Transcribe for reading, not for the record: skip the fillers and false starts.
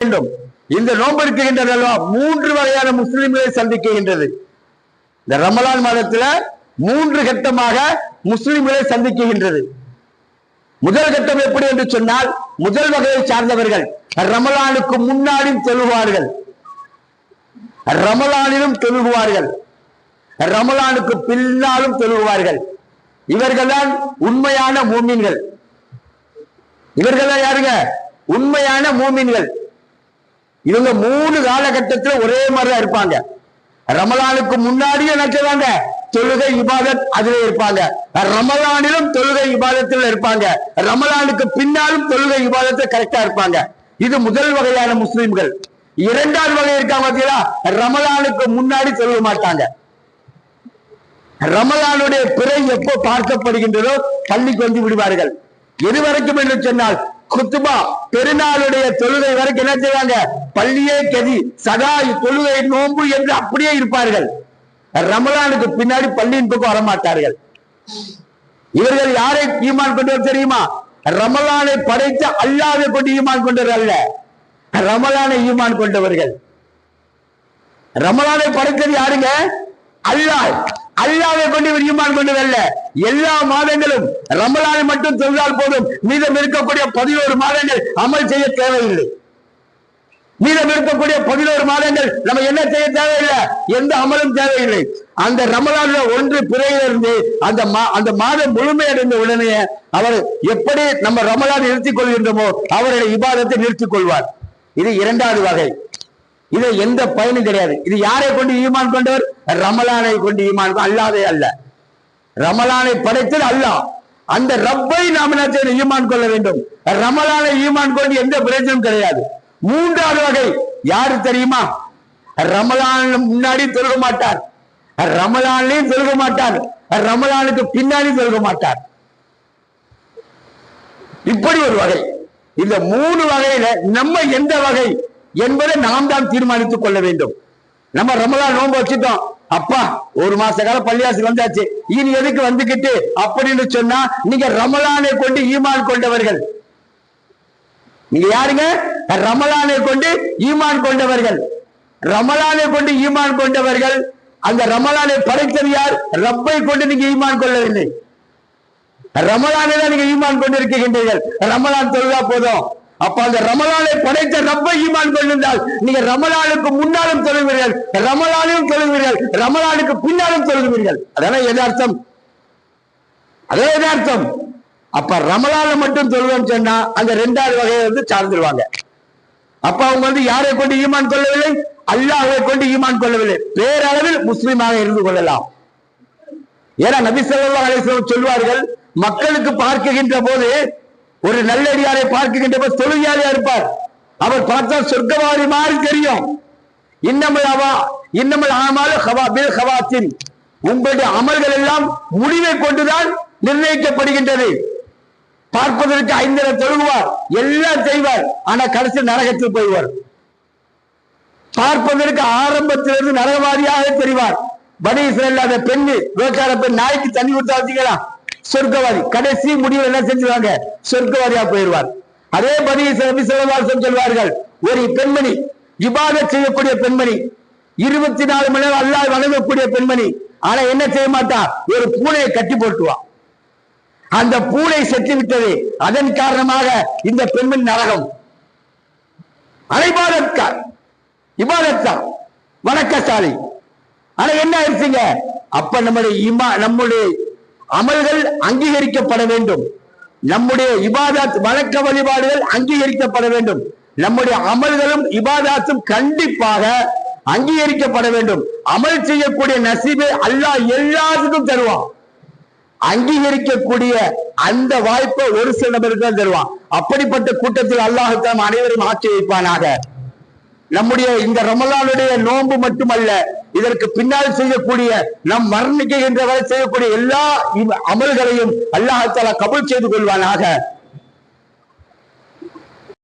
வேண்டும். இந்த நோன்பு இருக்கின்றது அல்லவா, 3 வகையான முஸ்லிம்களை சந்திக்கின்றது. இந்த ரமலான் மாதத்துல 3 கட்டமாக முஸ்லிம்களை சந்திக்கின்றது. முதல் கட்டம் எப்படி என்று சொன்னால், முதல் வகையை சார்ந்தவர்கள் ரமலானுக்கு முன்னாடியும் தொழுவார்கள், ரமலானிலும் தொழுகுவார்கள், ரமலானுக்கு பின்னாலும் தொழுகுவார்கள். இவர்கள் தான் உண்மையான மூமின்கள். இவர்கள் தான் யாருங்க? உண்மையான மூமின்கள். இவங்க 3 காலகட்டத்தில் ஒரே மாதிரிதான் இருப்பாங்க. ரமலானுக்கு முன்னாடியும் நினைச்சாங்க தொழுகை இபாதத் அதிலே இருப்பாங்க, ரமலானிலும் தொழுகை இபாதத்தில் இருப்பாங்க, ரமலானுக்கு பின்னாலும் தொழுகை இபாதத்தில் கரெக்டா இருப்பாங்க. இது முதல் வகையான முஸ்லிம்கள். இரண்டாவது வகை இருக்காங்க பார்த்தீங்களா, ரமலானுக்கு முன்னாடி தொழுக மாட்டாங்க. ரமலானுடைய பிறை எப்போ பார்க்கப்படுகின்றதோ பள்ளிக்கு வந்து விடுவார்கள். எது வரைக்கும் என்று சொன்னால், குத்துபா பெருநாளுடைய தொழுகை வரைக்கும் என்ன செய்வாங்க, பள்ளியே கதி சதா தொழுகை நோன்பு என்று அப்படியே இருப்பார்கள். ரமலானுக்கு பின்னாடி பள்ளியின் பக்கம் வரமாட்டார்கள். இவர்கள் யாரை ஈமான் கொண்டவர் தெரியுமா? ரமலானை படைத்த அல்லாஹ்வை கொண்டு ஈமான் கொண்டவர் அல்ல, ரமலானை ஈமான் கொண்டவர்கள். ரமலானை படைத்தது யாருங்க? அல்லாஹ். அல்லாஹ்வை கொண்டு இவர் ஈமான் கொண்டவர் அல்ல. எல்லா மாதங்களும் ரமலானை மட்டும் தொழுதால் போதும், மீதம் இருக்கக்கூடிய 11 மாதங்கள் அமல் செய்ய தேவையில்லை. மீதம் இருக்கக்கூடிய 11 மாதங்கள் நம்ம என்ன செய்ய தேவையில்லை, எந்த அமலும் தேவையில்லை. அந்த ரமலான்ல 1 பிறையிலிருந்து அந்த மாதம் முழுமையடைந்த உடனே அவர் எப்படி நம்ம ரமலான் நிறுத்திக் கொள்கின்றோமோ அவருடைய இபாதத்தை நிறுத்திக் கொள்வார். இது இரண்டாவது வகை. இது எந்த பயனும் கிடையாது. இது யாரை கொண்டு ஈமான் கொண்டவர்? ரமலானை கொண்டு ஈமான், அல்லாதே அல்ல. ரமலானை படைத்தது அல்லாஹ். அந்த ரப்பை நாம் என்ன ஈமான் கொள்ள வேண்டும். ரமலானை ஈமான் கொண்டு எந்த பிரச்சனையும் கிடையாது. மூன்றாவது வகை யாரு தெரியுமா? ரமலான் முன்னாடி தொழுக மாட்டார், ரமலான்லயும் தொழுக மாட்டார், ரமலானுக்கு பின்னாடி தொழுக மாட்டார். இப்படி ஒரு வகை. இந்த 3 வகையில நம்ம எந்த வகை என்பதை நாம் தான் தீர்மானித்துக் கொள்ள வேண்டும். நம்ம ரமலான் நோன்பு வச்சுட்டோம், அப்பா 1 மாச காலம் பள்ளியாசு வந்தாச்சு, இனி எதுக்கு வந்துகிட்டு அப்படின்னு சொன்னா நீங்க ரமலானை கொண்டு ஈமான் கொண்டவர்கள். நீங்க யாருங்க? ரமலானை கொண்டு ஈமான் கொண்டவர்கள். ரமலானை கொண்டு ஈமான் கொண்டவர்கள். அந்த ரமலானை படைத்தது யார்? ரப்பை கொண்டு நீங்க ஈமான் கொள்ளவில்லை. ரமலானை தான் நீங்க ஈமான் கொண்டு இருக்கின்றீர்கள். ரமலான் தொழுதா போதும். அப்ப அந்த ரமலானை படைத்த ரப்பை ஈமான் கொண்டிருந்தால் நீங்க ரமலானுக்கு முன்னாலும் தொழுவீர்கள், ரமலானையும் தொழுவீர்கள், ரமலானுக்கு பின்னாலும் தொழுவீர்கள். அதெல்லாம் எதார்த்தம், அதே எதார்த்தம். அப்ப ரமலான மட்டும் தொழுவோம் சொன்னா அந்த 2வது வகையை வந்து சார்ந்துருவாங்க. அப்ப அவங்க யாரை கொண்டு ஈமான் கொள்ளவில்லை? அல்லாஹ்வை கொண்டு ஈமான் கொள்ளவில்லை. பேரளவில் முஸ்லிமாக இருந்து கொள்ளலாம். ஏன்னா நபி ஸல்லல்லாஹு அலைஹி வஸல்லம் சொல்வார்கள், மக்களுக்கு பார்க்கின்ற போது ஒரு நல்லடியாரை பார்க்கின்ற போது தொழுகையாளியா இருப்பார். அவர் பார்த்தா சொர்க்கவாதி மாதிரி தெரியும். இன்னமல் ஆமாலு பில் ஹவாத்தின், உங்களுடைய அமல்கள் எல்லாம் முடிவை கொண்டுதான் நிர்ணயிக்கப்படுகின்றது. பார்ப்பதற்கு 5 தொழுகுவார், எல்லாம் செய்வார், ஆனா கடைசி நரகத்தில் போய்வார். பார்ப்பதற்கு ஆரம்பத்திலிருந்து நரகவாதியாக தெரிவார். பனி இஸ்ரேல் அந்த பெண்ணு வேக்கார பெண் நாய்க்கு தண்ணி கொடுத்தா வச்சுங்களா, சொர்க்கவாதி. கடைசி முடிவு என்ன செஞ்சுவாங்க? சொர்க்கவாதியா போயிடுவார். அதே பனி இஸ்ரேல் சொல்வார்கள், ஒரு பெண்மணி இபாதத் செய்யக்கூடிய பெண்மணி, 24 மணி நேரம் அல்லாஹ் வணங்கக்கூடிய பெண்மணி, ஆனா என்ன செய்ய மாட்டா, ஒரு பூனையை கட்டி போட்டுவா. அந்த பூனை செத்து விட்டது, அதன் காரணமாக இந்த பெண்மணி நரகம். இபாதத்கார், இபாதத்தான் வணக்கசாலி. ஆனா என்ன ஆயிடுச்சுங்க? அப்ப நம்முடைய அமல்கள் அங்கீகரிக்கப்பட வேண்டும். நம்முடைய இபாதத் வணக்க வழிபாடுகள் அங்கீகரிக்கப்பட வேண்டும். நம்முடைய அமல்களும் இபாதத்தும் கண்டிப்பாக அங்கீகரிக்கப்பட வேண்டும். அமல் செய்யக்கூடிய நசீபை அல்லாஹ் எல்லாத்துக்கும் தருவான். அங்கீகரிக்கக்கூடிய அந்த வாய்ப்பை ஒரு சில நபருக்கு தான் தருவான். அப்படிப்பட்ட கூட்டத்தில் அல்லாஹ் தம் அனைவரும் ஆட்சி வைப்பானாக. நம்முடைய இந்த ரமலானுடைய நோன்பு மட்டுமல்ல, இதற்கு பின்னால் செய்யக்கூடிய நம் மரணிக்கின்ற வரை செய்யக்கூடிய எல்லா அமல்களையும் அல்லாஹ் தஆலா கபூல் செய்து கொள்வானாக.